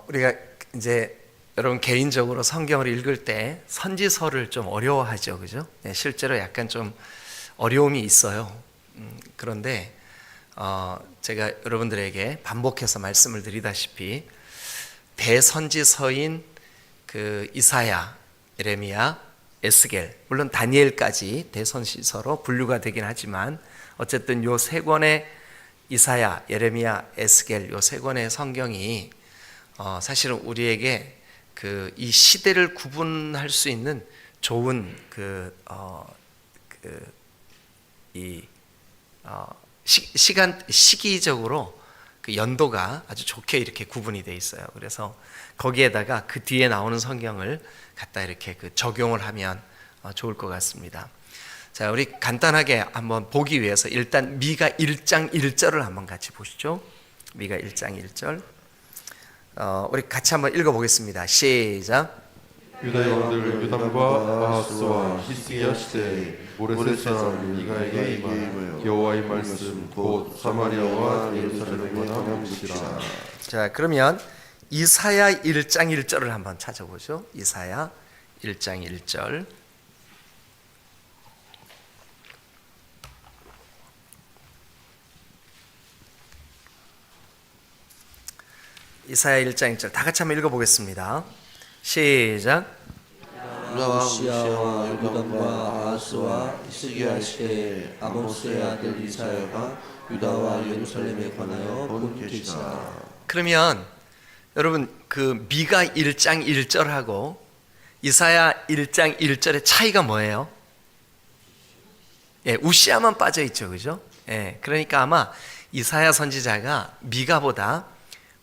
우리가 이제 여러분 개인적으로 성경을 읽을 때 선지서를 좀 어려워하죠, 그죠? 네, 실제로 약간 좀 어려움이 있어요. 그런데 제가 여러분들에게 반복해서 말씀을 드리다시피 대선지서인 그 이사야, 예레미야, 에스겔, 물론 다니엘까지 대선지서로 분류가 되긴 하지만 어쨌든 요 세 권의 이사야, 예레미야, 에스겔 요 세 권의 성경이 사실은 우리에게 이 시대를 구분할 수 있는 좋은 시기적으로 그 연도가 아주 좋게 이렇게 구분이 돼 있어요. 그래서 거기에다가 그 뒤에 나오는 성경을 갖다 이렇게 적용을 하면 좋을 것 같습니다. 자, 우리 간단하게 한번 보기 위해서 일단 미가 1장 1절을 한번 같이 보시죠. 미가 1장 1절. 우리 같이 한번 읽어보겠습니다. 시작. 유다의 왕들 요담과 아하스와 히스기야 시대에 모레셋 사람 미가에게 임하여 여호와의 말씀 곧 사마리아와 예루살렘에 관한 것이라. 자, 그러면 이사야 1장 1절을 한번 찾아보죠. 이사야 1장 1절. 이사야 1장 1절 다 같이 한번 읽어보겠습니다. 시작. 유다 왕 우시야와 요담과 아하스와 히스기야 시대에 아모스의 아들 이사야가 유다와 예루살렘에 관하여 본 계시다. 그러면 여러분 그 미가 1장 1절하고 이사야 1장 1절의 차이가 뭐예요? 우시야만 빠져 있죠, 그죠? 그러니까 아마 이사야 선지자가 미가보다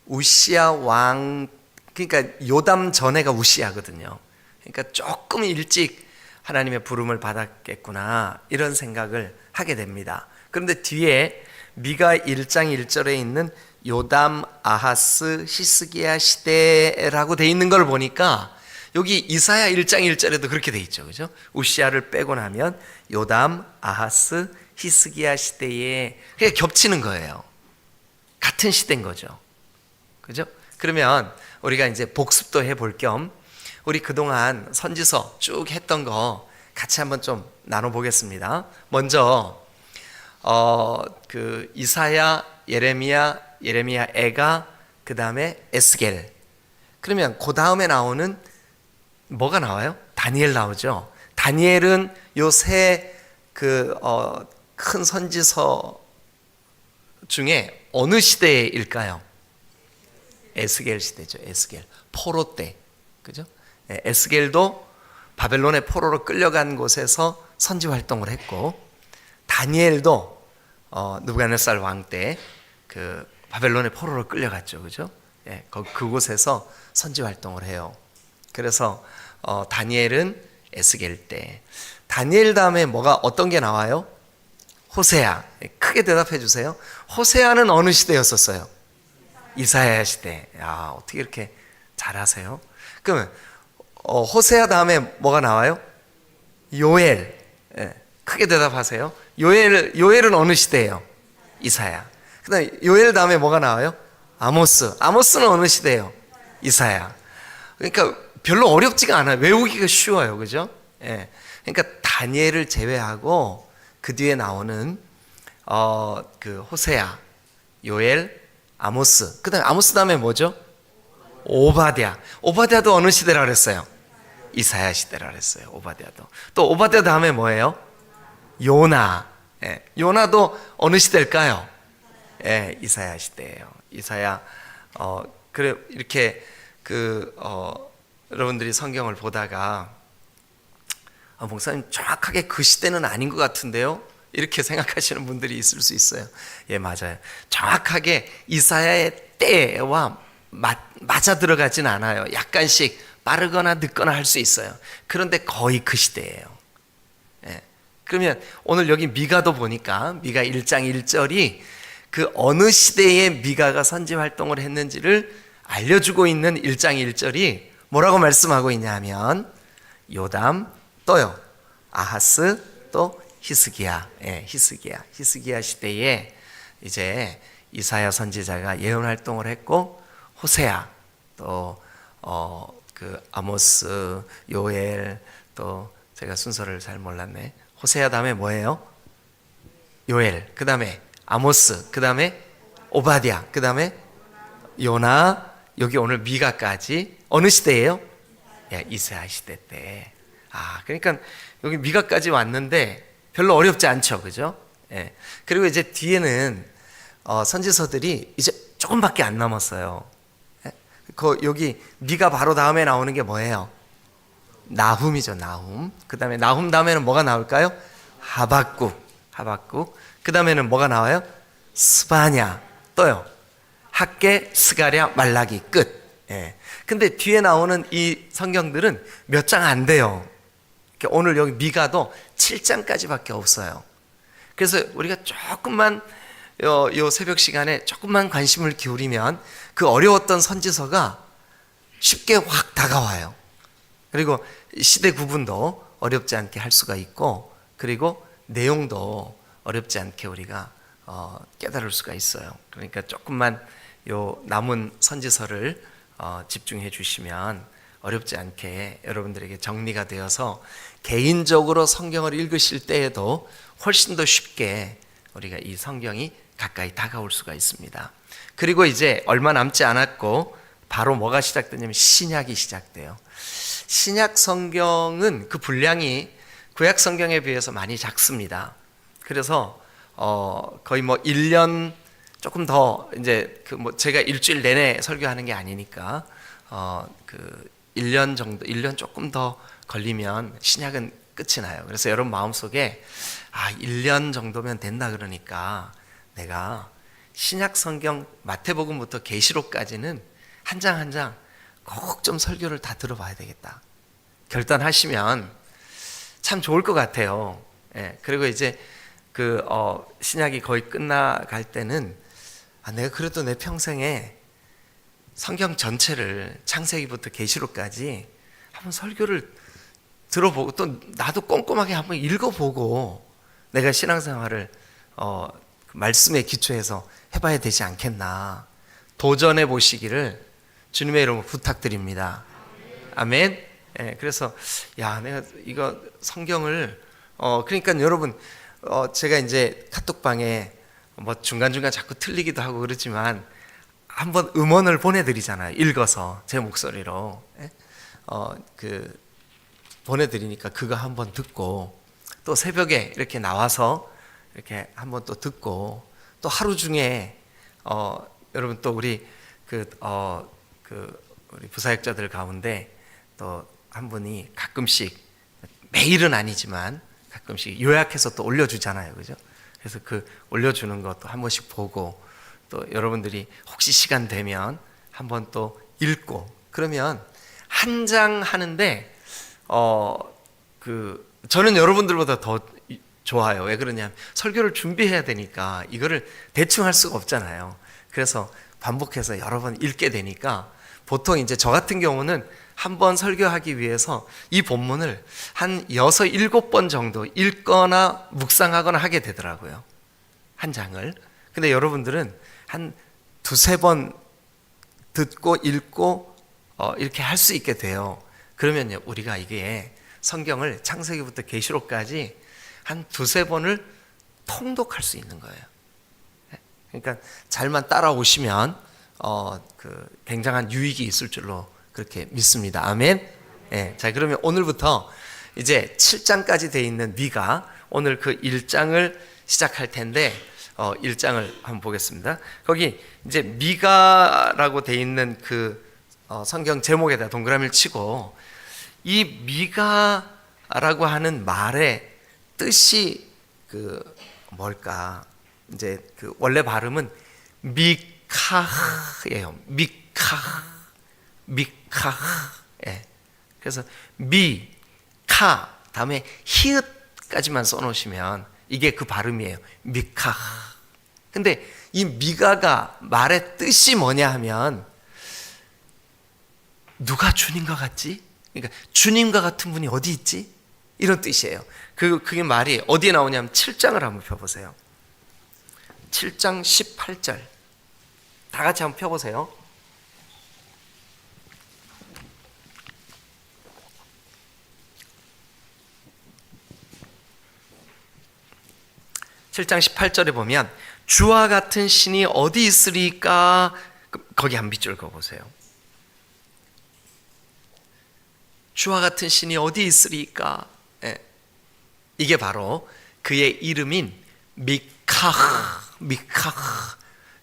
우시야 왕, 그러니까 요담 전에가 우시야거든요. 그러니까 조금 일찍 하나님의 부름을 받았겠구나 이런 생각을 하게 됩니다. 그런데 뒤에 미가 1장 1절에 있는 요담, 아하스, 히스기야 시대라고 돼 있는 걸 보니까 여기 이사야 1장 1절에도 그렇게 돼 있죠, 그죠? 우시야를 빼고 나면 요담, 아하스, 히스기야 시대에 그게 겹치는 거예요. 같은 시대인 거죠. 그죠? 그러면 우리가 이제 복습도 해볼 겸 우리 그동안 선지서 쭉 했던 거 같이 한번 좀 나눠보겠습니다. 먼저 그 이사야, 예레미야, 에가, 그 다음에 에스겔. 그러면 그 다음에 나오는 뭐가 나와요? 다니엘 나오죠. 다니엘은 요 세 큰 선지서 중에 어느 시대일까요? 에스겔 시대죠. 에스겔 포로 때, 그죠? 에스겔도 바벨론의 포로로 끌려간 곳에서 선지 활동을 했고, 다니엘도 느부갓네살 왕 때 그 바벨론의 포로로 끌려갔죠, 그죠? 그곳에서 선지 활동을 해요. 그래서 다니엘은 에스겔 때, 다니엘 다음에 어떤 게 나와요? 호세아. 크게 대답해 주세요. 호세아는 어느 시대였었어요? 이사야 시대. 야, 어떻게 이렇게 잘하세요? 그러면 호세아 다음에 뭐가 나와요? 요엘. 크게 대답하세요. 요엘은 어느 시대예요? 이사야. 그다음에 요엘 다음에 뭐가 나와요? 아모스. 아모스는 어느 시대예요? 이사야. 그러니까 별로 어렵지가 않아요. 외우기가 쉬워요, 그죠? 그러니까 다니엘을 제외하고 그 뒤에 나오는 그 호세아, 요엘, 아모스. 그 다음에 아모스 다음에 뭐죠? 오바댜. 오바댜도 어느 시대라 그랬어요? 이사야 시대라 그랬어요. 오바댜도. 또 오바댜 다음에 뭐예요? 요나. 요나도 어느 시대일까요? 이사야 시대예요. 이사야. 그래 이렇게 여러분들이 성경을 보다가 목사님 정확하게 그 시대는 아닌 것 같은데요? 이렇게 생각하시는 분들이 있을 수 있어요. 맞아요. 정확하게 이사야의 때와 맞아 들어가진 않아요. 약간씩 빠르거나 늦거나 할 수 있어요. 그런데 거의 그 시대예요. 그러면 오늘 여기 미가도 보니까 미가 1장 1절이 그 어느 시대에 미가가 선지 활동을 했는지를 알려주고 있는 1장 1절이 뭐라고 말씀하고 있냐면 요담, 또요 아하스, 또 히스기야 시대에 이제 이사야 선지자가 예언 활동을 했고, 호세아, 또 그 아모스, 요엘, 또 제가 순서를 잘 몰랐네. 호세아 다음에 뭐예요? 요엘. 그 다음에 아모스. 그 다음에 오바댜. 그 다음에 요나. 여기 오늘 미가까지. 어느 시대예요? 이스라엘 시대 때. 그러니까 여기 미가까지 왔는데 별로 어렵지 않죠, 그죠? 예. 그리고 이제 뒤에는 선지서들이 이제 조금밖에 안 남았어요. 예? 여기 미가 바로 다음에 나오는 게 뭐예요? 나훔이죠, 나훔. 그 다음에 나훔 다음에는 뭐가 나올까요? 하박국. 그 다음에는 뭐가 나와요? 스바냐. 또요. 학개, 스가랴, 말라기. 끝. 예. 근데 뒤에 나오는 이 성경들은 몇 장 안 돼요. 오늘 여기 미가도 7장까지밖에 없어요. 그래서 우리가 조금만 요 새벽 시간에 조금만 관심을 기울이면 그 어려웠던 선지서가 쉽게 확 다가와요. 그리고 시대 구분도 어렵지 않게 할 수가 있고, 그리고 내용도 어렵지 않게 우리가 깨달을 수가 있어요. 그러니까 조금만 요 남은 선지서를 집중해 주시면 어렵지 않게 여러분들에게 정리가 되어서 개인적으로 성경을 읽으실 때에도 훨씬 더 쉽게 우리가 이 성경이 가까이 다가올 수가 있습니다. 그리고 이제 얼마 남지 않았고 바로 뭐가 시작되냐면 신약이 시작돼요. 신약 성경은 그 분량이 구약 성경에 비해서 많이 작습니다. 그래서 거의 뭐 1년 조금 더 이제 제가 일주일 내내 설교하는 게 아니니까 1년 정도, 1년 조금 더 걸리면 신약은 끝이 나요. 그래서 여러분 마음속에 1년 정도면 된다 그러니까 내가 신약 성경 마태복음부터 계시록까지는 한 장 한 장 꼭 좀 설교를 다 들어봐야 되겠다. 결단하시면 참 좋을 것 같아요. 예, 그리고 이제 신약이 거의 끝나갈 때는 내가 그래도 내 평생에 성경 전체를 창세기부터 계시록까지 한번 설교를 들어보고 또 나도 꼼꼼하게 한번 읽어보고 내가 신앙생활을 말씀에 기초해서 해봐야 되지 않겠나 도전해 보시기를 주님의 이름으로 부탁드립니다. 아멘. 예, 그래서 내가 이거 성경을 그러니까 여러분 제가 이제 카톡방에 뭐 중간중간 자꾸 틀리기도 하고 그러지만 한번 음원을 보내드리잖아요. 읽어서 제 목소리로 보내드리니까 그거 한번 듣고 또 새벽에 이렇게 나와서 이렇게 한번 또 듣고 또 하루 중에 여러분 또 우리 우리 부사역자들 가운데 또 한 분이 가끔씩 매일은 아니지만 가끔씩 요약해서 또 올려주잖아요, 그죠? 그래서 올려주는 것도 한 번씩 보고 또 여러분들이 혹시 시간 되면 한번 또 읽고 그러면 한 장 하는데 저는 여러분들보다 더 좋아요. 왜 그러냐면 설교를 준비해야 되니까 이거를 대충 할 수가 없잖아요. 그래서 반복해서 여러 번 읽게 되니까 보통 이제 저 같은 경우는 한 번 설교하기 위해서 이 본문을 한 6, 7번 정도 읽거나 묵상하거나 하게 되더라고요. 한 장을. 근데 여러분들은 한 2, 3번 듣고 읽고 이렇게 할 수 있게 돼요. 그러면요, 우리가 이게 성경을 창세기부터 계시록까지 한 2, 3번을 통독할 수 있는 거예요. 그러니까 잘만 따라오시면 굉장한 유익이 있을 줄로 그렇게 믿습니다. 아멘. 예, 자, 그러면 오늘부터 이제 7장까지 돼 있는 미가 오늘 그 1장을 시작할 텐데 1장을 한번 보겠습니다. 거기 이제 미가라고 돼 있는 성경 제목에다 동그라미를 치고 이 미가라고 하는 말의 뜻이 뭘까? 이제 원래 발음은 미카예요. 미카. 예. 그래서 미카 다음에 히읗까지만 써놓으시면 이게 그 발음이에요. 미카. 근데 이 미가가 말의 뜻이 뭐냐 하면 누가 주님과 같지? 그러니까 주님과 같은 분이 어디 있지? 이런 뜻이에요. 그게 말이 어디에 나오냐면 7장을 한번 펴보세요. 7장 18절 다 같이 한번 펴보세요. 7장 18절에 보면 주와 같은 신이 어디 있으리까? 거기 한 밑줄 그어보세요. 주와 같은 신이 어디 있으리까? 예. 이게 바로 그의 이름인 미카흐.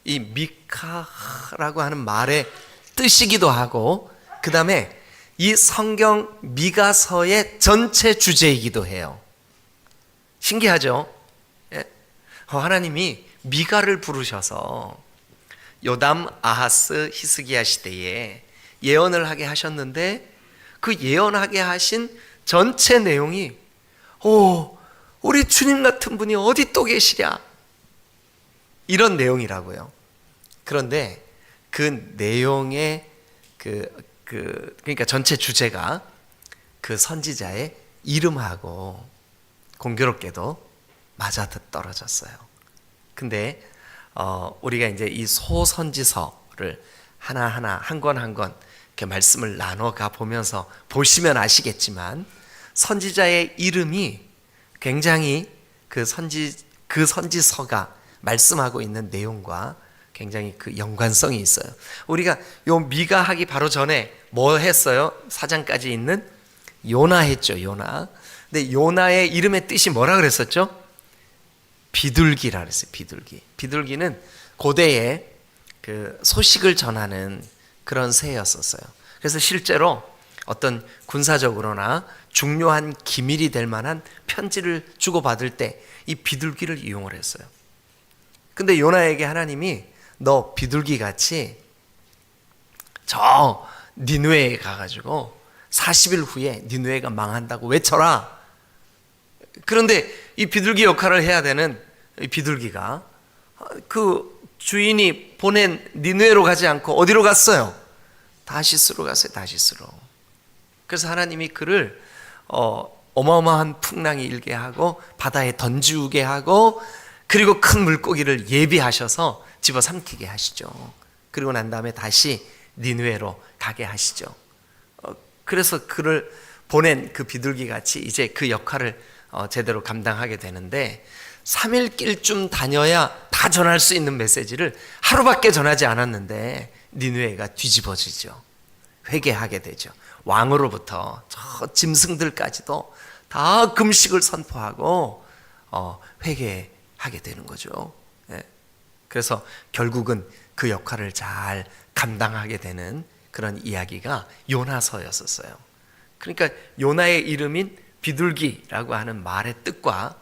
이 미카흐라고 하는 말의 뜻이기도 하고, 그 다음에 이 성경 미가서의 전체 주제이기도 해요. 신기하죠? 예. 하나님이 미가를 부르셔서 요담, 아하스, 히스기야 시대에 예언을 하게 하셨는데, 그 예언하게 하신 전체 내용이 우리 주님 같은 분이 어디 또 계시랴, 이런 내용이라고요. 그런데 그 내용의 그러니까 전체 주제가 그 선지자의 이름하고 공교롭게도 맞아 떨어졌어요. 근데 우리가 이제 이 소선지서를 하나하나 한 권 한 권 이렇게 말씀을 나눠가 보면서 보시면 아시겠지만, 선지자의 이름이 굉장히 그 선지서가 말씀하고 있는 내용과 굉장히 그 연관성이 있어요. 우리가 요 미가 하기 바로 전에 뭐 했어요? 4장까지 있는 요나 했죠. 요나. 근데 요나의 이름의 뜻이 뭐라 그랬었죠? 비둘기라 그랬어요. 비둘기. 비둘기는 고대에 그 소식을 전하는 그런 새였었어요. 그래서 실제로 어떤 군사적으로나 중요한 기밀이 될 만한 편지를 주고받을 때 이 비둘기를 이용을 했어요. 근데 요나에게 하나님이 너 비둘기 같이 저 니느웨에 가가지고 40일 후에 니느웨가 망한다고 외쳐라. 그런데 이 비둘기 역할을 해야 되는 이 비둘기가 그 주인이 보낸 니느웨로 가지 않고 어디로 갔어요? 다시스로 갔어요. 다시스로. 그래서 하나님이 그를 어마어마한 풍랑이 일게 하고 바다에 던지우게 하고, 그리고 큰 물고기를 예비하셔서 집어삼키게 하시죠. 그리고 난 다음에 다시 니느웨로 가게 하시죠. 그래서 그를 보낸 그 비둘기 같이 이제 그 역할을 제대로 감당하게 되는데, 3일 길쯤 다녀야 다 전할 수 있는 메시지를 하루밖에 전하지 않았는데 니느웨가 뒤집어지죠. 회개하게 되죠. 왕으로부터 저 짐승들까지도 다 금식을 선포하고 회개하게 되는 거죠. 예. 그래서 결국은 그 역할을 잘 감당하게 되는 그런 이야기가 요나서였었어요. 그러니까 요나의 이름인 비둘기라고 하는 말의 뜻과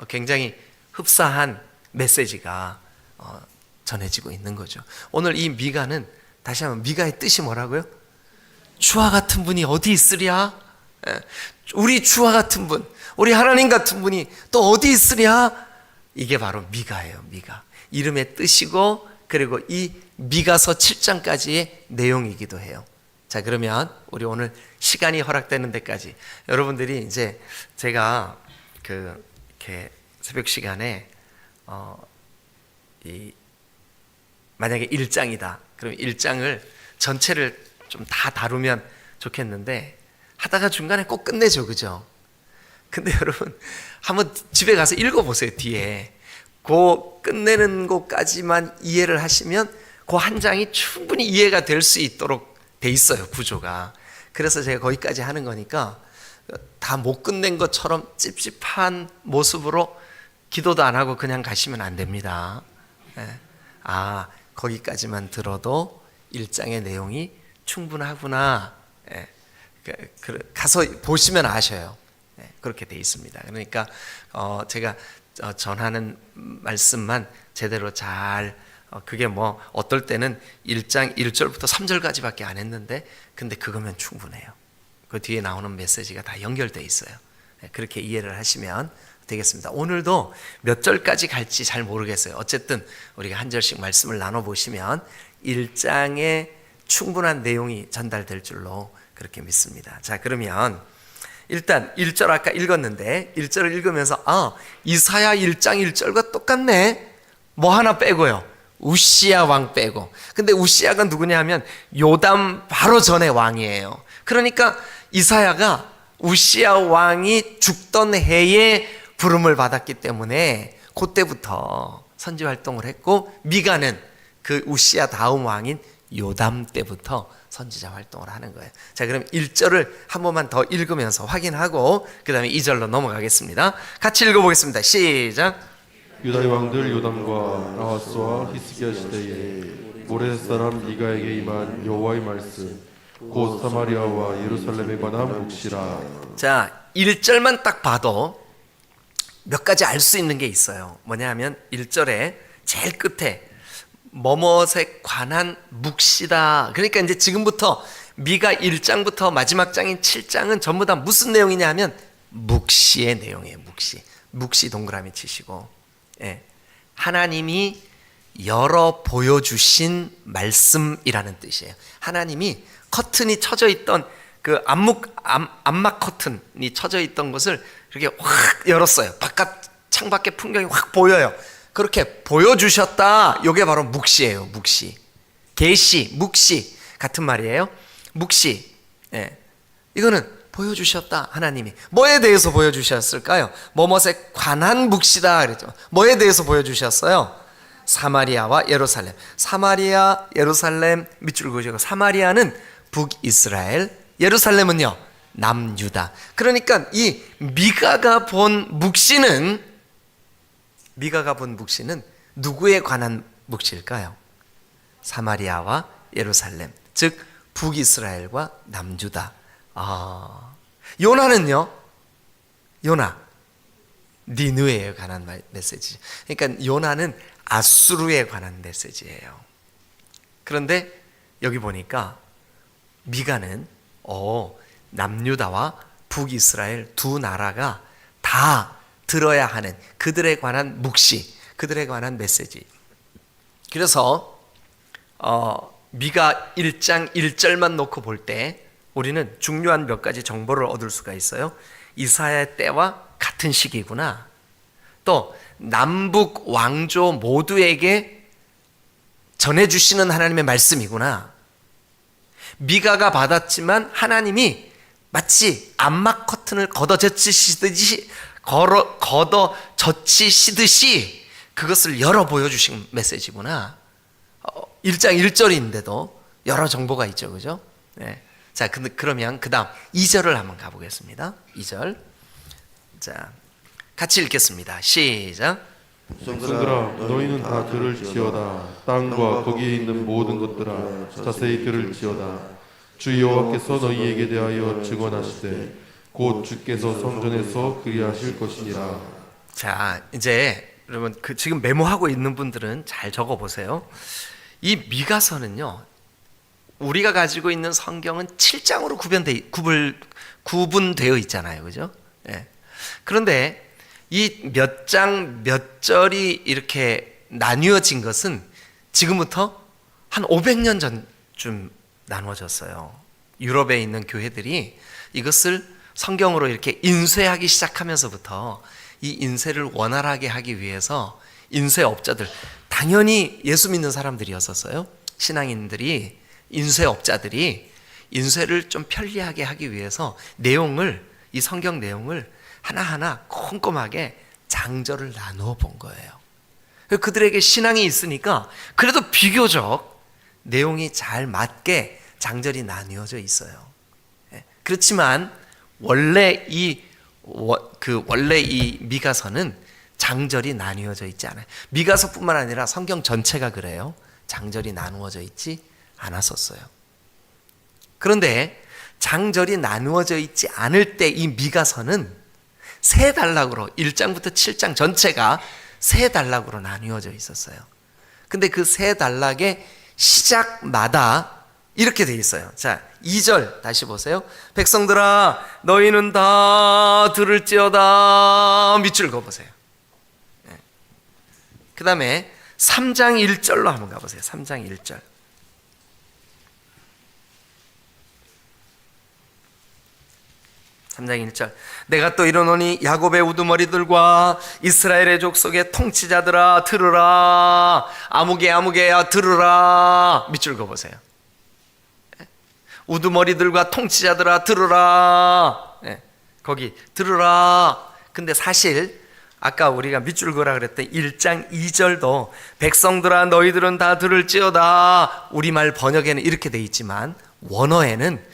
굉장히 흡사한 메시지가 전해지고 있는 거죠. 오늘 이 미가는 다시 한번 미가의 뜻이 뭐라고요? 주와 같은 분이 어디 있으랴? 우리 주와 같은 분, 우리 하나님 같은 분이 또 어디 있으랴? 이게 바로 미가예요. 미가. 이름의 뜻이고, 그리고 이 미가서 7장까지의 내용이기도 해요. 자, 그러면 우리 오늘 시간이 허락되는 데까지 여러분들이 이제 제가 이렇게 새벽 시간에 만약에 1장이다. 그럼 1장을 전체를 좀 다 다루면 좋겠는데 하다가 중간에 꼭 끝내죠. 그죠? 근데 여러분 한번 집에 가서 읽어보세요. 뒤에 그 끝내는 것까지만 이해를 하시면 그 한 장이 충분히 이해가 될 수 있도록 돼 있어요. 구조가. 그래서 제가 거기까지 하는 거니까 다 못 끝낸 것처럼 찝찝한 모습으로 기도도 안 하고 그냥 가시면 안 됩니다. 거기까지만 들어도 1장의 내용이 충분하구나. 가서 보시면 아셔요. 그렇게 돼 있습니다. 그러니까 제가 전하는 말씀만 제대로 잘 그게 뭐 어떨 때는 1장 1절부터 3절까지밖에 안 했는데 근데 그거면 충분해요. 그 뒤에 나오는 메시지가 다 연결돼 있어요. 그렇게 이해를 하시면 되겠습니다. 오늘도 몇 절까지 갈지 잘 모르겠어요. 어쨌든 우리가 한 절씩 말씀을 나눠보시면 1장에 충분한 내용이 전달될 줄로 그렇게 믿습니다. 자, 그러면 일단 1절 아까 읽었는데 1절을 읽으면서 이사야 1장 1절과 똑같네. 뭐 하나 빼고요. 우시야 왕 빼고. 근데 우시야가 누구냐 하면 요담 바로 전에 왕이에요. 그러니까 이사야가 우시야 왕이 죽던 해에 부름을 받았기 때문에 그때부터 선지 활동을 했고, 미가는 그 우시야 다음 왕인 요담 때부터 선지자 활동을 하는 거예요. 자, 그럼 1절을 한 번만 더 읽으면서 확인하고 그 다음에 2절로 넘어가겠습니다. 같이 읽어보겠습니다. 시작. 유다의 왕들 요담과 아하스와 히스기야 시대에 모레 사람 미가에게 임한 여호와의 말씀 곧 사마리아와 예루살렘에 관한 묵시라. 자, 1절만 딱 봐도 몇 가지 알 수 있는 게 있어요. 뭐냐 하면 1절에 제일 끝에 뭐뭇에 관한 묵시다. 그러니까 이제 지금부터 미가 1장부터 마지막 장인 7장은 전부 다 무슨 내용이냐 하면 묵시의 내용이에요. 묵시 동그라미 치시고, 예. 하나님이 열어 보여주신 말씀이라는 뜻이에요. 하나님이 커튼이 쳐져 있던 그 암막 커튼이 쳐져 있던 것을 이렇게 확 열었어요. 바깥 창밖의 풍경이 확 보여요. 그렇게 보여주셨다. 이게 바로 묵시예요. 묵시, 계시, 묵시 같은 말이에요. 묵시, 예. 이거는 보여주셨다. 하나님이 뭐에 대해서 보여주셨을까요? 뭐뭇에 관한 묵시다 그랬죠. 뭐에 대해서 보여주셨어요? 사마리아와 예루살렘. 사마리아, 예루살렘 밑줄 그으시고, 사마리아는 북이스라엘, 예루살렘은요 남유다. 그러니까 이 미가가 본 묵시는 누구에 관한 묵시일까요? 사마리아와 예루살렘, 즉 북이스라엘과 남유다. 요나는요? 요나 니느웨에 관한 메시지. 그러니까 요나는 아수르에 관한 메시지예요. 그런데 여기 보니까 미가는 남유다와 북이스라엘 두 나라가 다 들어야 하는 그들에 관한 묵시, 그들에 관한 메시지. 그래서 미가 1장 1절만 놓고 볼 때 우리는 중요한 몇 가지 정보를 얻을 수가 있어요. 이사야 때와 같은 시기구나. 또 남북 왕조 모두에게 전해주시는 하나님의 말씀이구나. 미가가 받았지만 하나님이 마치 암막 커튼을 걷어젖히시듯이 그것을 열어 보여주신 메시지구나. 1장 1절인데도 여러 정보가 있죠, 그죠? 네. 자, 그러면 그 다음 2절을 한번 가보겠습니다. 2절. 자, 같이 읽겠습니다. 시작. 백성들아 너희는 다 들을지어다. 땅과 거기에 있는 모든 것들아 자세히 들을지어다. 주 여호와께서 너희에게 대하여 증언하시되 곧 주께서 성전에서 그리하실 것이니라. 자, 이제 여러분 지금 메모하고 있는 분들은 잘 적어보세요. 이 미가서는요, 우리가 가지고 있는 성경은 7장으로 구분되어 있잖아요, 그죠? 예. 그런데 이 몇 장 몇 절이 이렇게 나뉘어진 것은 지금부터 한 500년 전쯤 나누어졌어요. 유럽에 있는 교회들이 이것을 성경으로 이렇게 인쇄하기 시작하면서부터 이 인쇄를 원활하게 하기 위해서 인쇄업자들, 당연히 예수 믿는 사람들이었었어요. 신앙인들이, 인쇄업자들이 인쇄를 좀 편리하게 하기 위해서 이 성경 내용을 하나하나 꼼꼼하게 장절을 나누어 본 거예요. 그들에게 신앙이 있으니까 그래도 비교적 내용이 잘 맞게 장절이 나뉘어져 있어요. 그렇지만 원래 이 미가서는 장절이 나뉘어져 있지 않아요. 미가서뿐만 아니라 성경 전체가 그래요. 장절이 나누어져 있지 않았었어요. 그런데 장절이 나누어져 있지 않을 때 이 미가서는 세 단락으로 1장부터 7장 전체가 세 단락으로 나뉘어져 있었어요. 근데 그 세 단락의 시작마다 이렇게 돼 있어요. 자, 2절 다시 보세요. 백성들아 너희는 다 들을지어다. 밑줄 그어보세요. 네. 그 다음에 3장 1절로 한번 가보세요. 3장 1절. 내가 또 이르노니 야곱의 우두머리들과 이스라엘의 족속의 통치자들아 들으라. 아무개야 들으라. 밑줄 그어보세요. 우두머리들과 통치자들아 들으라. 거기 들으라. 근데 사실 아까 우리가 밑줄 그으라 그랬던 1장 2절도 백성들아 너희들은 다 들을지어다, 우리말 번역에는 이렇게 돼 있지만 원어에는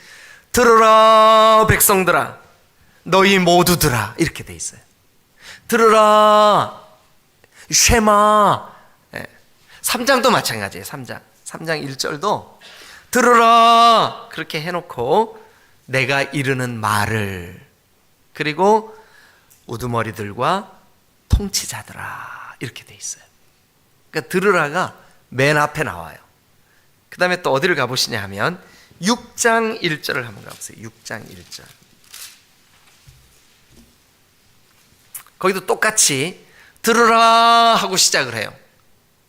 들으라 백성들아 너희 모두들아 이렇게 돼 있어요. 들으라 쉐마. 3장도 마찬가지예요. 3장 1절도 들으라 그렇게 해놓고 내가 이르는 말을, 그리고 우두머리들과 통치자들아 이렇게 돼 있어요. 그러니까 들으라가 맨 앞에 나와요. 그 다음에 또 어디를 가보시냐 하면 6장 1절을 한번 가보세요. 6장 1절. 거기도 똑같이 들으라 하고 시작을 해요.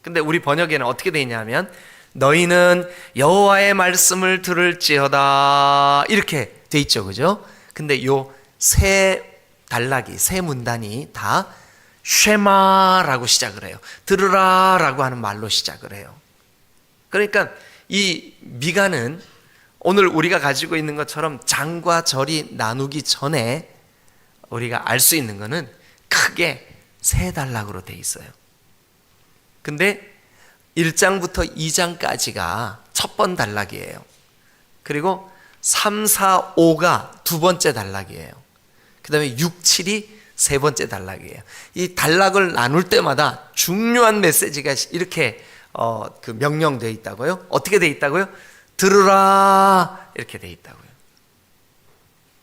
근데 우리 번역에는 어떻게 돼 있냐면 너희는 여호와의 말씀을 들을지어다 이렇게 돼 있죠, 그죠? 근데 요 세 단락이, 세 문단이 다 쉐마라고 시작을 해요. 들으라라고 하는 말로 시작을 해요. 그러니까 이 미가는 오늘 우리가 가지고 있는 것처럼 장과 절이 나누기 전에 우리가 알 수 있는 것은 크게 세 단락으로 돼 있어요. 근데 1장부터 2장까지가 첫 번 단락이에요. 그리고 3, 4, 5가 두 번째 단락이에요. 그 다음에 6, 7이 세 번째 단락이에요. 이 단락을 나눌 때마다 중요한 메시지가 이렇게 그 명령되어 있다고요. 어떻게 되어 있다고요? 들으라 이렇게 되어 있다고요.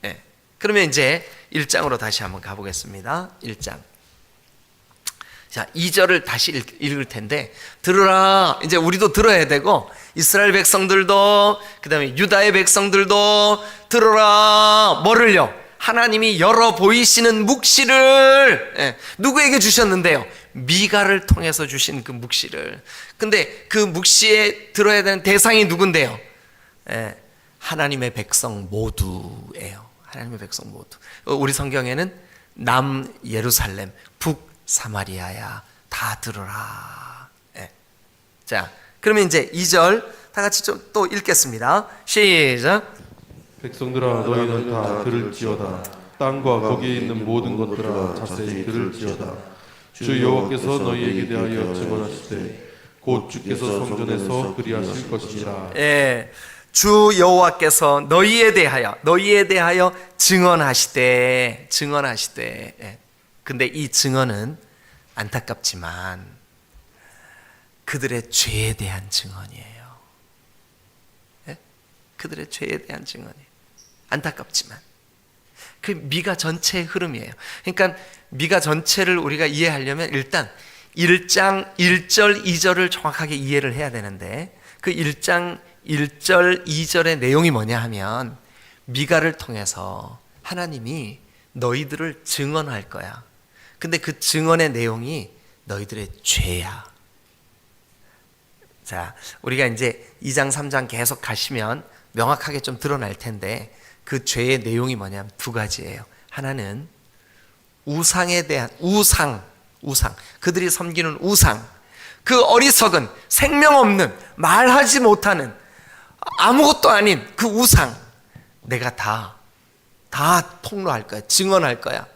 네. 그러면 이제 1장으로 다시 한번 가보겠습니다. 1장. 자, 2절을 다시 읽을 텐데, 들으라. 이제 우리도 들어야 되고, 이스라엘 백성들도, 그 다음에 유다의 백성들도 들으라. 뭐를요? 하나님이 열어 보이시는 묵시를 누구에게 주셨는데요? 미가를 통해서 주신 그 묵시를. 근데 그 묵시에 들어야 되는 대상이 누군데요? 하나님의 백성 모두예요. 하나님의 백성 모두. 우리 성경에는 남 예루살렘, 북 사마리아야 다 들어라. 자, 그러면 이제 2절 다 같이 좀 또 읽겠습니다. 시작. 백성들아 너희는 다 들을지어다. 땅과 거기에 있는 모든 것들아 자세히 들을지어다. 주 여호와께서 너희에게 대하여 증언하시되 곧 주께서 성전에서 그리하실 것이니라. 주 여호와께서 너희에 대하여 증언하시되. 근데 이 증언은 안타깝지만 그들의 죄에 대한 증언이에요. 그들의 죄에 대한 증언이에요. 안타깝지만 그 미가 전체의 흐름이에요. 그러니까 미가 전체를 우리가 이해하려면 일단 1장 1절 2절을 정확하게 이해를 해야 되는데, 그 1장 1절 2절의 내용이 뭐냐 하면 미가를 통해서 하나님이 너희들을 증언할 거야. 근데 그 증언의 내용이 너희들의 죄야. 자, 우리가 이제 2장 3장 계속 가시면 명확하게 좀 드러날 텐데, 그 죄의 내용이 뭐냐면 두 가지예요. 하나는 우상에 대한 우상, 그들이 섬기는 우상, 그 어리석은 생명 없는 말하지 못하는 아무것도 아닌 그 우상, 내가 다 폭로할 거야. 증언할 거야.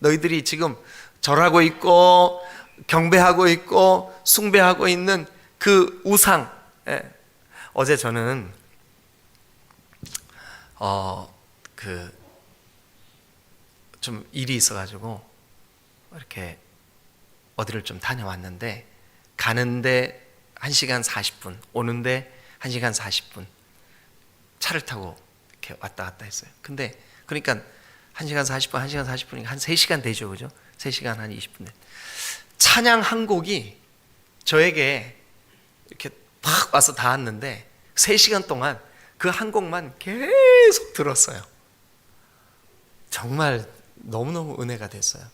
너희들이 지금 절하고 있고 경배하고 있고 숭배하고 있는 그 우상. 어제 저는 좀 일이 있어가지고 이렇게 어디를 좀 다녀왔는데, 가는데 1시간 40분, 오는데 1시간 40분 차를 타고 이렇게 왔다 갔다 했어요. 근데 그러니까 1시간 40분이니까 한 3시간 되죠, 그죠? 3시간 한 20분 돼. 찬양 한 곡이 저에게 이렇게 팍 와서 닿았는데 3시간 동안 그 한 곡만 계속 들었어요. 정말 너무너무 은혜가 됐어요.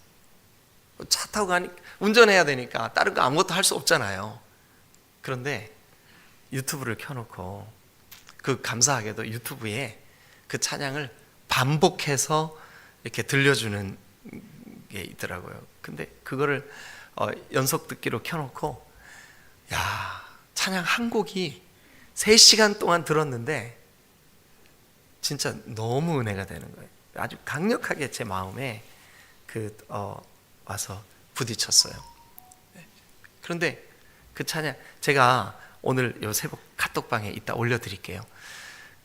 차 타고 운전해야 되니까 다른 거 아무것도 할 수 없잖아요. 그런데 유튜브를 켜놓고, 그 감사하게도 유튜브에 그 찬양을 반복해서 이렇게 들려주는 게 있더라고요. 근데 그거를 연속 듣기로 켜놓고, 야, 찬양 한 곡이 3시간 동안 들었는데 진짜 너무 은혜가 되는 거예요. 아주 강력하게 제 마음에 와서 부딪혔어요. 그런데 그 찬양 제가 오늘 요 새벽 카톡방에 이따 올려드릴게요.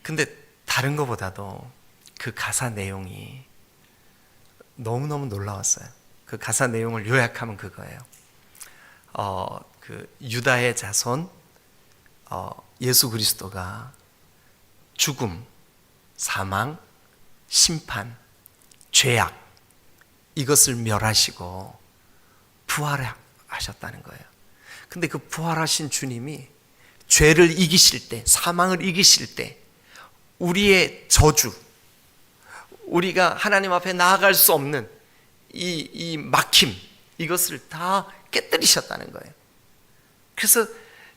근데 다른 것보다도 그 가사 내용이 너무너무 놀라웠어요. 그 가사 내용을 요약하면 그거예요. 그 유다의 자손 예수 그리스도가 죽음, 사망, 심판, 죄악 이것을 멸하시고 부활하셨다는 거예요. 근데 그 부활하신 주님이 죄를 이기실 때, 사망을 이기실 때 우리의 저주, 우리가 하나님 앞에 나아갈 수 없는 이 막힘, 이것을 다 깨뜨리셨다는 거예요. 그래서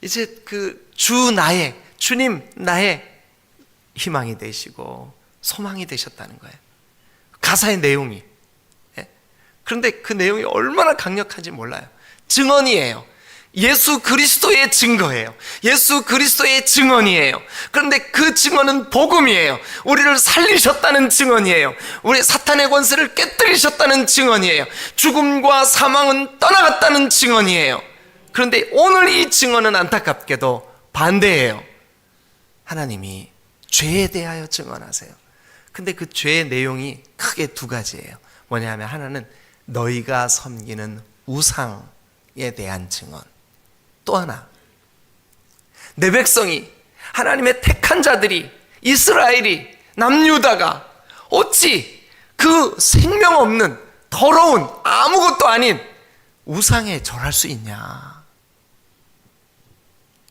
이제 그 주님 나의 희망이 되시고 소망이 되셨다는 거예요. 가사의 내용이. 그런데 그 내용이 얼마나 강력한지 몰라요. 증언이에요. 예수 그리스도의 증거예요. 예수 그리스도의 증언이에요. 그런데 그 증언은 복음이에요. 우리를 살리셨다는 증언이에요. 우리 사탄의 권세를 깨뜨리셨다는 증언이에요. 죽음과 사망은 떠나갔다는 증언이에요. 그런데 오늘 이 증언은 안타깝게도 반대예요. 하나님이 죄에 대하여 증언하세요. 근데 그 죄의 내용이 크게 두 가지예요. 뭐냐면 하나는 너희가 섬기는 우상에 대한 증언, 또 하나 내 백성이, 하나님의 택한 자들이, 이스라엘이, 남유다가 어찌 그 생명 없는 더러운 아무것도 아닌 우상에 절할 수 있냐.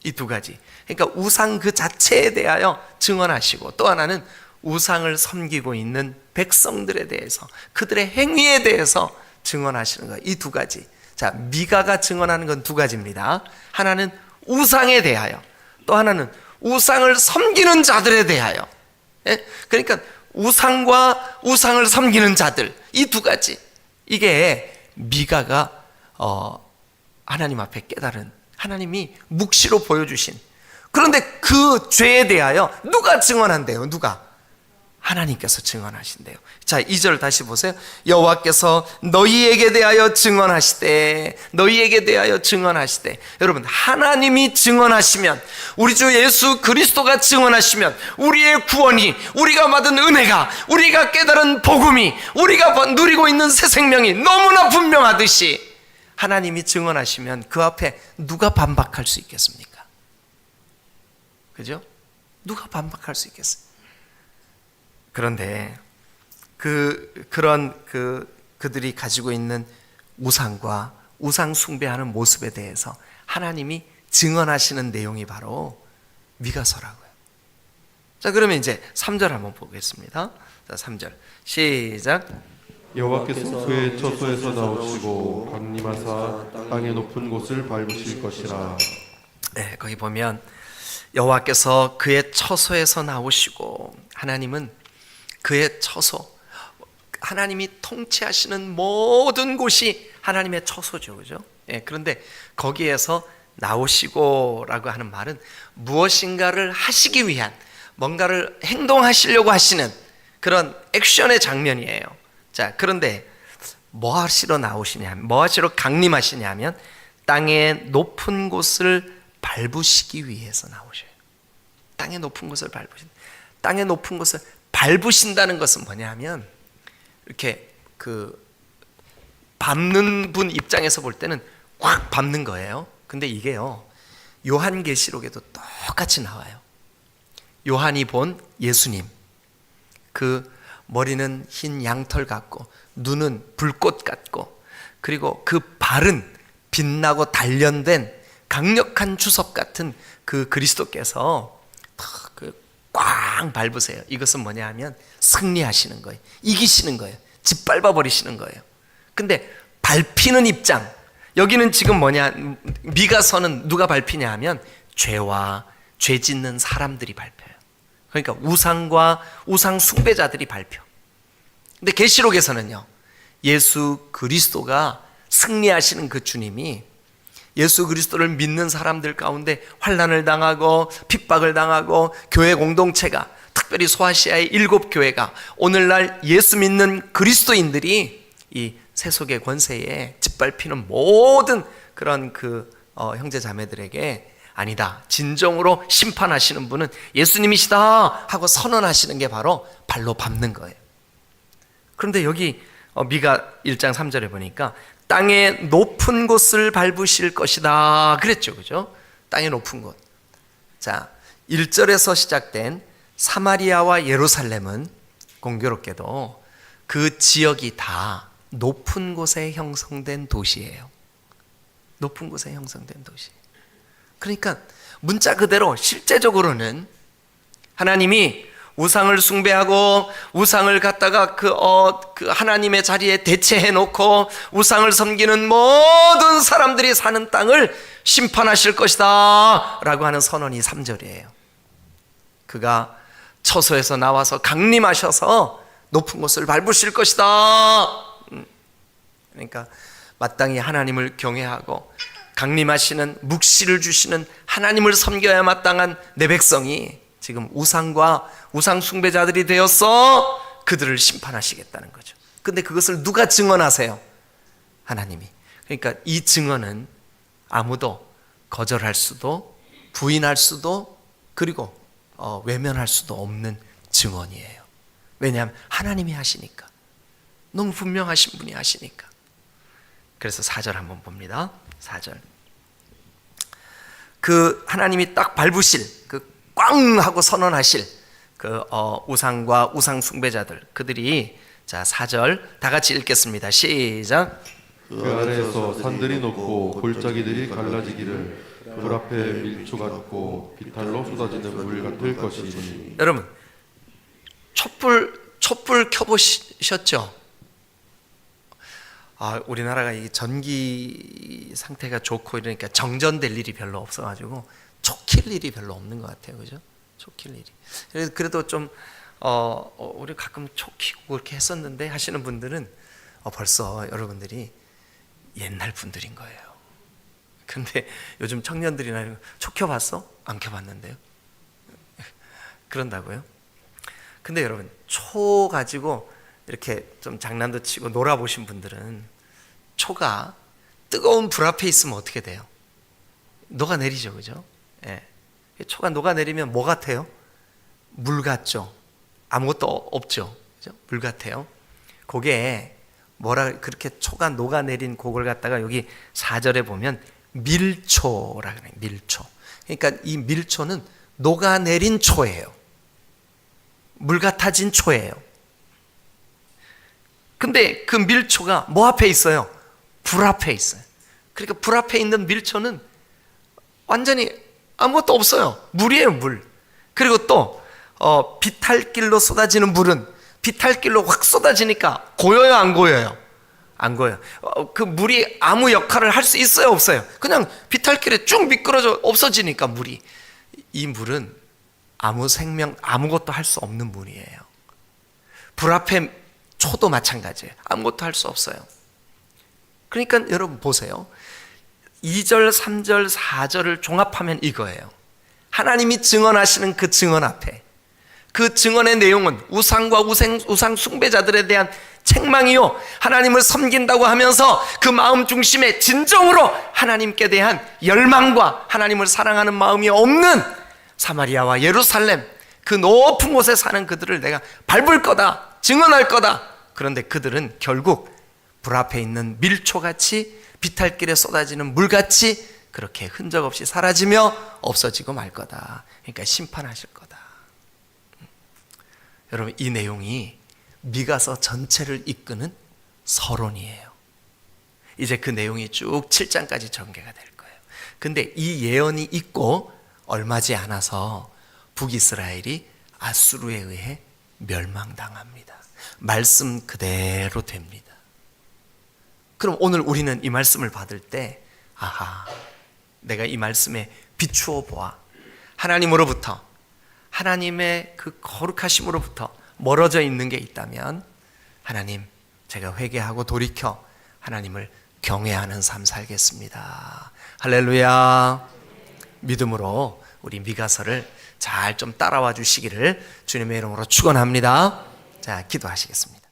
이 두 가지. 그러니까 우상 그 자체에 대하여 증언하시고, 또 하나는 우상을 섬기고 있는 백성들에 대해서, 그들의 행위에 대해서 증언하시는 거예요. 이 두 가지. 자, 미가가 증언하는 건 두 가지입니다. 하나는 우상에 대하여, 또 하나는 우상을 섬기는 자들에 대하여. 그러니까 우상과 우상을 섬기는 자들, 이 두 가지. 이게 미가가 하나님 앞에 깨달은, 하나님이 묵시로 보여주신. 그런데 그 죄에 대하여 누가 증언한대요? 누가? 하나님께서 증언하신대요. 자, 2절 다시 보세요. 여호와께서 너희에게 대하여 증언하시되, 너희에게 대하여 증언하시되. 여러분, 하나님이 증언하시면, 우리 주 예수 그리스도가 증언하시면 우리의 구원이, 우리가 받은 은혜가, 우리가 깨달은 복음이, 우리가 누리고 있는 새 생명이 너무나 분명하듯이 하나님이 증언하시면 그 앞에 누가 반박할 수 있겠습니까? 그죠? 누가 반박할 수 있겠어요? 그런데 그들이 가지고 있는 우상과 우상 숭배하는 모습에 대해서 하나님이 증언하시는 내용이 바로 미가서라고요. 자, 그러면 이제 3절 한번 보겠습니다. 자, 3절 시작. 여호와께서 그의 처소에서 나오시고 강림하사 땅의 높은 곳을 밟으실 것이라. 네, 거기 보면 여호와께서 그의 처소에서 나오시고, 하나님은 그의 처소, 하나님이 통치하시는 모든 곳이 하나님의 처소죠, 그죠? 예, 그런데 거기에서 나오시고라고 하는 말은 무엇인가를 하시기 위한, 뭔가를 행동하시려고 하시는 그런 액션의 장면이에요. 자, 그런데 뭐 하시러 나오시냐면, 뭐 하시러 강림하시냐면 땅의 높은 곳을 밟으시기 위해서 나오셔요. 땅의 높은 곳을 밟으신다. 땅의 높은 곳을 밟으신다는 것은 뭐냐면, 이렇게 밟는 분 입장에서 볼 때는 꽉 밟는 거예요. 근데 이게요, 요한계시록에도 똑같이 나와요. 요한이 본 예수님, 그 머리는 흰 양털 같고 눈은 불꽃 같고, 그리고 그 발은 빛나고 단련된 강력한 주석 같은 그 그리스도께서 꽉 밟으세요. 이것은 뭐냐 하면 승리하시는 거예요. 이기시는 거예요. 짓밟아 버리시는 거예요. 근데 밟히는 입장, 여기는 지금 뭐냐, 미가서는 누가 밟히냐 하면 죄와 죄 짓는 사람들이 밟혀요. 그러니까 우상과 우상 숭배자들이 밟혀. 근데 계시록에서는요, 예수 그리스도가 승리하시는 그 주님이 예수 그리스도를 믿는 사람들 가운데 환난을 당하고 핍박을 당하고, 교회 공동체가, 특별히 소아시아의 7교회가 오늘날 예수 믿는 그리스도인들이 이 세속의 권세에 짓밟히는 모든 그런 형제 자매들에게 아니다, 진정으로 심판하시는 분은 예수님이시다 하고 선언하시는 게 바로 발로 밟는 거예요. 그런데 여기 미가 1장 3절에 보니까 땅의 높은 곳을 밟으실 것이다 그랬죠, 그죠? 땅의 높은 곳. 자, 1절에서 시작된 사마리아와 예루살렘은 공교롭게도 그 지역이 다 높은 곳에 형성된 도시예요. 높은 곳에 형성된 도시. 그러니까 문자 그대로 실제적으로는 하나님이 우상을 숭배하고 우상을 갖다가 그 하나님의 자리에 대체해 놓고 우상을 섬기는 모든 사람들이 사는 땅을 심판하실 것이다 라고 하는 선언이 3절이에요. 그가 처소에서 나와서 강림하셔서 높은 곳을 밟으실 것이다. 그러니까 마땅히 하나님을 경외하고 강림하시는 묵시를 주시는 하나님을 섬겨야 마땅한 내 백성이 지금 우상과 우상 숭배자들이 되어서 그들을 심판하시겠다는 거죠. 근데 그것을 누가 증언하세요? 하나님이. 그러니까 이 증언은 아무도 거절할 수도 부인할 수도 그리고 외면할 수도 없는 증언이에요. 왜냐하면 하나님이 하시니까. 너무 분명하신 분이 하시니까. 그래서 4절 한번 봅니다. 4절. 그 하나님이 딱 밟으실 그 꽝 하고 선언하실 우상과 우상 숭배자들, 그들이, 자 4절 다 같이 읽겠습니다. 시작. 그 아래에서 산들이 높고 골짜기들이 갈라지기를 불 앞에 밀초 같고 비탈로 쏟아지는 물 같을 것이니. 여러분 촛불 켜보셨죠? 우리나라가 이 전기 상태가 좋고 이러니까 정전될 일이 별로 없어가지고 촉킬 일이 별로 없는 것 같아요, 그죠? 촉킬 일이. 그래도 좀 우리 가끔 촉 켜고 그렇게 했었는데 하시는 분들은 벌써 여러분들이 옛날 분들인 거예요. 근데 요즘 청년들이나 이런 촉 켜봤어? 안 켜봤는데요. 그런다고요? 근데 여러분 초 가지고 이렇게 좀 장난도 치고 놀아보신 분들은 초가 뜨거운 불 앞에 있으면 어떻게 돼요? 녹아내리죠, 그죠? 예. 초가 녹아내리면 뭐 같아요? 물 같죠? 아무것도 없죠, 그죠? 물 같아요. 그게 그렇게 초가 녹아내린 그걸 갖다가 여기 4절에 보면 밀초라 그래요. 밀초. 그러니까 이 밀초는 녹아내린 초예요. 물 같아진 초예요. 근데 그 밀초가 뭐 앞에 있어요? 불 앞에 있어요. 그러니까 불 앞에 있는 밀초는 완전히 아무것도 없어요. 물이에요, 물. 그리고 또 비탈길로 쏟아지는 물은 비탈길로 확 쏟아지니까 고여요, 안 고여요? 안 고여요. 그 물이 아무 역할을 할 수 있어요, 없어요? 그냥 비탈길에 쭉 미끄러져 없어지니까 물이. 이 물은 아무 생명, 아무것도 할 수 없는 물이에요. 불 앞에 초도 마찬가지예요. 아무것도 할 수 없어요. 그러니까 여러분 보세요. 2절, 3절, 4절을 종합하면 이거예요. 하나님이 증언하시는 그 증언 앞에, 그 증언의 내용은 우상과 우상 숭배자들에 대한 책망이요, 하나님을 섬긴다고 하면서 그 마음 중심에 진정으로 하나님께 대한 열망과 하나님을 사랑하는 마음이 없는 사마리아와 예루살렘, 그 높은 곳에 사는 그들을 내가 밟을 거다, 증언할 거다. 그런데 그들은 결국 불 앞에 있는 밀초같이 비탈길에 쏟아지는 물같이 그렇게 흔적 없이 사라지며 없어지고 말 거다. 그러니까 심판하실 거다. 여러분 이 내용이 미가서 전체를 이끄는 서론이에요. 이제 그 내용이 쭉 7장까지 전개가 될 거예요. 근데 이 예언이 있고 얼마지 않아서 북이스라엘이 아수르에 의해 멸망당합니다. 말씀 그대로 됩니다. 그럼 오늘 우리는 이 말씀을 받을 때 아하, 내가 이 말씀에 비추어 보아 하나님으로부터, 하나님의 그 거룩하심으로부터 멀어져 있는 게 있다면 하나님, 제가 회개하고 돌이켜 하나님을 경외하는 삶 살겠습니다. 할렐루야. 믿음으로 우리 미가서를 잘 좀 따라와 주시기를 주님의 이름으로 축원합니다. 자, 기도하시겠습니다.